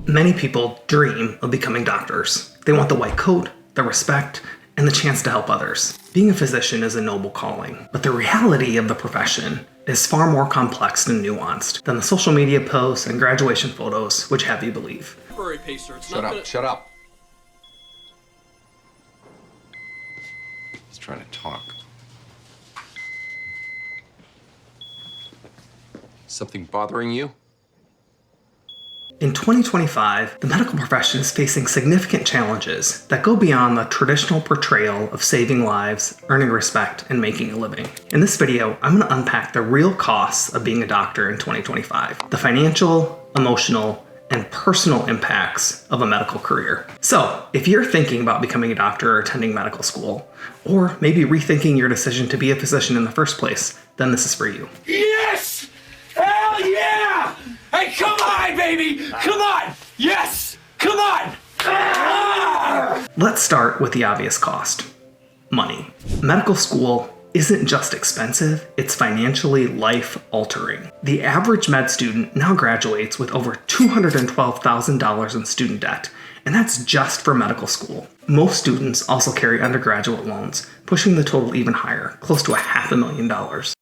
Many people dream of becoming doctors. They want the white coat, the respect, and the chance to help others. Being a physician is a noble calling, but the reality of the profession is far more complex and nuanced than the social media posts and graduation photos which have you believe. Shut up. He's trying to talk. Something bothering you? In 2025, the medical profession is facing significant challenges that go beyond the traditional portrayal of saving lives, earning respect, and making a living. In this video, I'm going to unpack the real costs of being a doctor in 2025, the financial, emotional, and personal impacts of a medical career. So, if you're thinking about becoming a doctor or attending medical school, or maybe rethinking your decision to be a physician in the first place, then this is for you. Yes! Hell yeah! Hey, come on, baby! Come on! Yes! Come on! Ah! Let's start with the obvious cost. Money. Medical school isn't just expensive, it's financially life-altering. The average med student now graduates with over $212,000 in student debt, and that's just for medical school. Most students also carry undergraduate loans, pushing the total even higher, close to $500,000.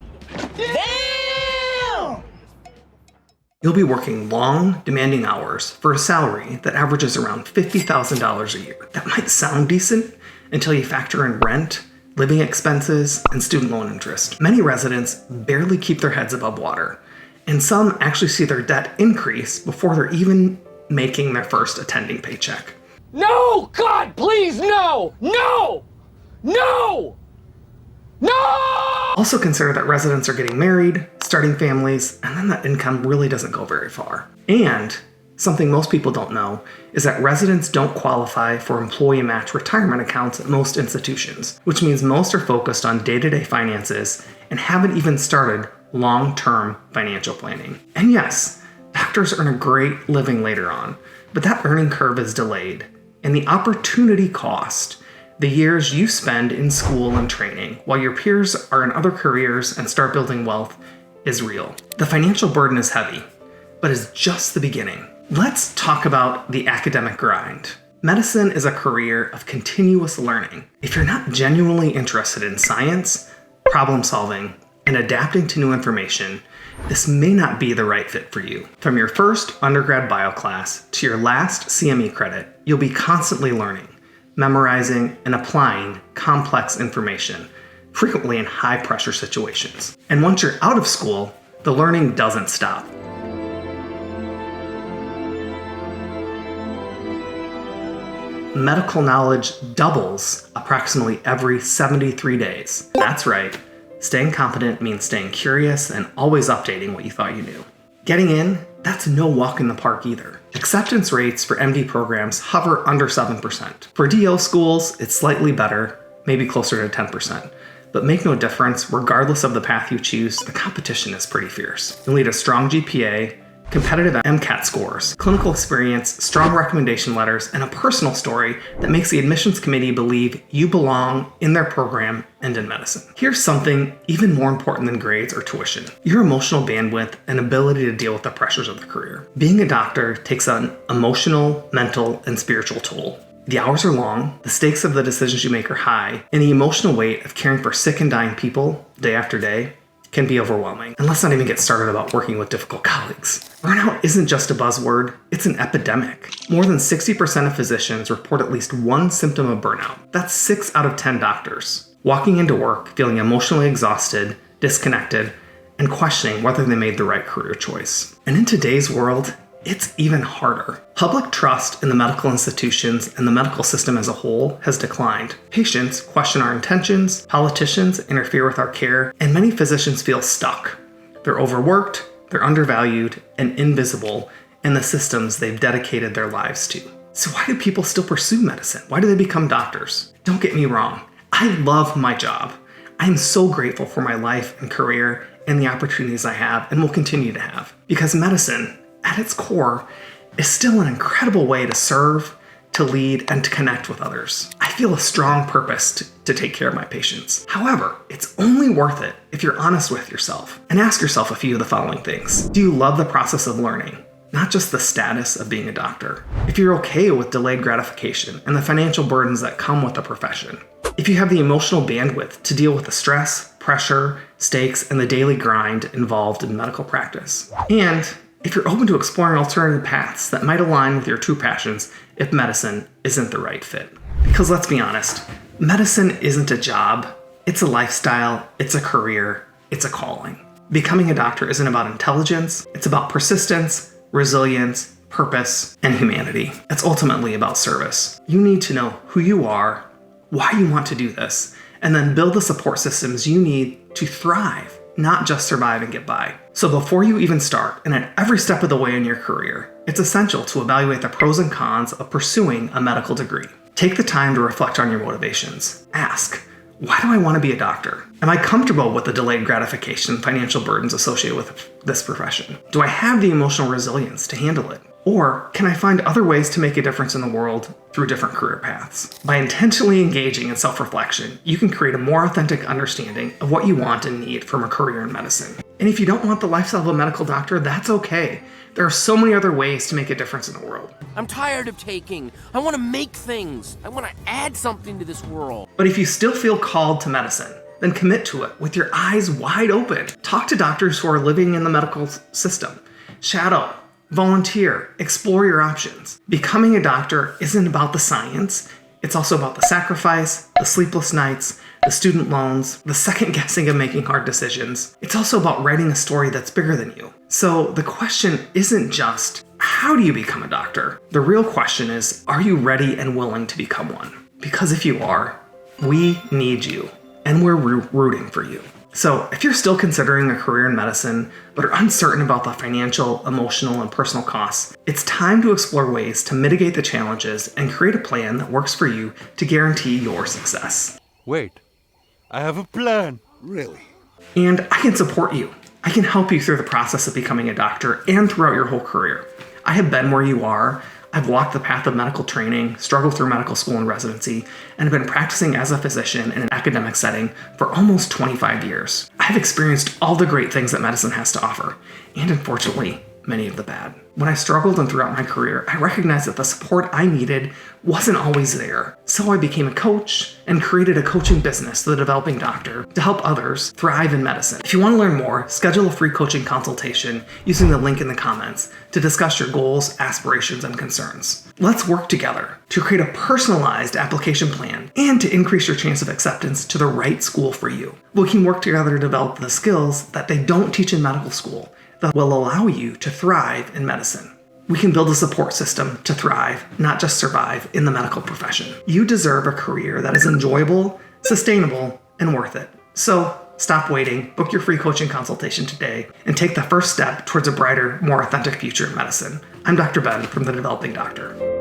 You'll be working long, demanding hours for a salary that averages around $50,000 a year. That might sound decent until you factor in rent, living expenses, and student loan interest. Many residents barely keep their heads above water, and some actually see their debt increase before they're even making their first attending paycheck. No! God, please, no! No! No! No! Also consider that residents are getting married, starting families, and then that income really doesn't go very far. And something most people don't know is that residents don't qualify for employee match retirement accounts at most institutions, which means most are focused on day-to-day finances and haven't even started long-term financial planning. And yes, doctors earn a great living later on, but that earning curve is delayed, and the opportunity cost, the years you spend in school and training while your peers are in other careers and start building wealth, is real. The financial burden is heavy, but is just the beginning. Let's talk about the academic grind. Medicine is a career of continuous learning. If you're not genuinely interested in science, problem solving, and adapting to new information, this may not be the right fit for you. From your first undergrad bio class to your last CME credit, you'll be constantly learning, memorizing, and applying complex information, frequently in high-pressure situations. And once you're out of school, the learning doesn't stop. Medical knowledge doubles approximately every 73 days. That's right, staying competent means staying curious and always updating what you thought you knew. Getting in, that's no walk in the park either. Acceptance rates for MD programs hover under 7%. For DO schools, it's slightly better, maybe closer to 10%. But make no difference, regardless of the path you choose, the competition is pretty fierce. You'll need a strong GPA, competitive MCAT scores, clinical experience, strong recommendation letters, and a personal story that makes the admissions committee believe you belong in their program and in medicine. Here's something even more important than grades or tuition: your emotional bandwidth and ability to deal with the pressures of the career. Being a doctor takes an emotional, mental, and spiritual toll. The hours are long, the stakes of the decisions you make are high, and the emotional weight of caring for sick and dying people day after day can be overwhelming. And let's not even get started about working with difficult colleagues. Burnout isn't just a buzzword, it's an epidemic. More than 60% of physicians report at least one symptom of burnout. That's 6 out of 10 doctors. Walking into work feeling emotionally exhausted, disconnected, and questioning whether they made the right career choice. And in today's world, it's even harder. Public trust in the medical institutions and the medical system as a whole has declined. Patients question our intentions, politicians interfere with our care, and many physicians feel stuck. They're overworked, they're undervalued, and invisible in the systems they've dedicated their lives to. So why do people still pursue medicine? Why do they become doctors? Don't get me wrong, I love my job. I am so grateful for my life and career and the opportunities I have and will continue to have. Because medicine, at its core, is still an incredible way to serve, to lead, and to connect with others. I feel a strong purpose to take care of my patients. However, it's only worth it if you're honest with yourself and ask yourself a few of the following things. Do you love the process of learning? not just the status of being a doctor. If you're okay with delayed gratification and the financial burdens that come with the profession. If you have the emotional bandwidth to deal with the stress, pressure, stakes, and the daily grind involved in medical practice. And if you're open to exploring alternative paths that might align with your true passions if medicine isn't the right fit. Because let's be honest, medicine isn't a job, it's a lifestyle, it's a career, it's a calling. Becoming a doctor isn't about intelligence, it's about persistence, resilience, purpose, and humanity. It's ultimately about service. You need to know who you are, why you want to do this, and then build the support systems you need to thrive, not just survive and get by. So before you even start, and at every step of the way in your career, it's essential to evaluate the pros and cons of pursuing a medical degree. Take the time to reflect on your motivations. Ask, why do I want to be a doctor? Am I comfortable with the delayed gratification and financial burdens associated with this profession? Do I have the emotional resilience to handle it? Or can I find other ways to make a difference in the world through different career paths? By intentionally engaging in self-reflection, you can create a more authentic understanding of what you want and need from a career in medicine. And if you don't want the lifestyle of a medical doctor, that's okay. There are so many other ways to make a difference in the world. I'm tired of taking. I want to make things. I want to add something to this world. But if you still feel called to medicine, then commit to it with your eyes wide open. Talk to doctors who are living in the medical system. Shadow, volunteer, explore your options. Becoming a doctor isn't about the science. It's also about the sacrifice, the sleepless nights, the student loans, the second guessing of making hard decisions. It's also about writing a story that's bigger than you. So the question isn't just, how do you become a doctor? The real question is, are you ready and willing to become one? Because if you are, we need you, and we're rooting for you. So if you're still considering a career in medicine, but are uncertain about the financial, emotional, and personal costs, it's time to explore ways to mitigate the challenges and create a plan that works for you to guarantee your success. Wait, I have a plan. Really? And I can support you. I can help you through the process of becoming a doctor and throughout your whole career. I have been where you are. I've walked the path of medical training, struggled through medical school and residency, and have been practicing as a physician in an academic setting for almost 25 years. I've experienced all the great things that medicine has to offer, and unfortunately, many of the bad. When I struggled and throughout my career, I recognized that the support I needed wasn't always there. So I became a coach and created a coaching business, The Developing Doctor, to help others thrive in medicine. If you want to learn more, schedule a free coaching consultation using the link in the comments to discuss your goals, aspirations, and concerns. Let's work together to create a personalized application plan and to increase your chance of acceptance to the right school for you. We can work together to develop the skills that they don't teach in medical school that will allow you to thrive in medicine. We can build a support system to thrive, not just survive, in the medical profession. You deserve a career that is enjoyable, sustainable, and worth it. So stop waiting, book your free coaching consultation today, and take the first step towards a brighter, more authentic future in medicine. I'm Dr. Ben from The Developing Doctor.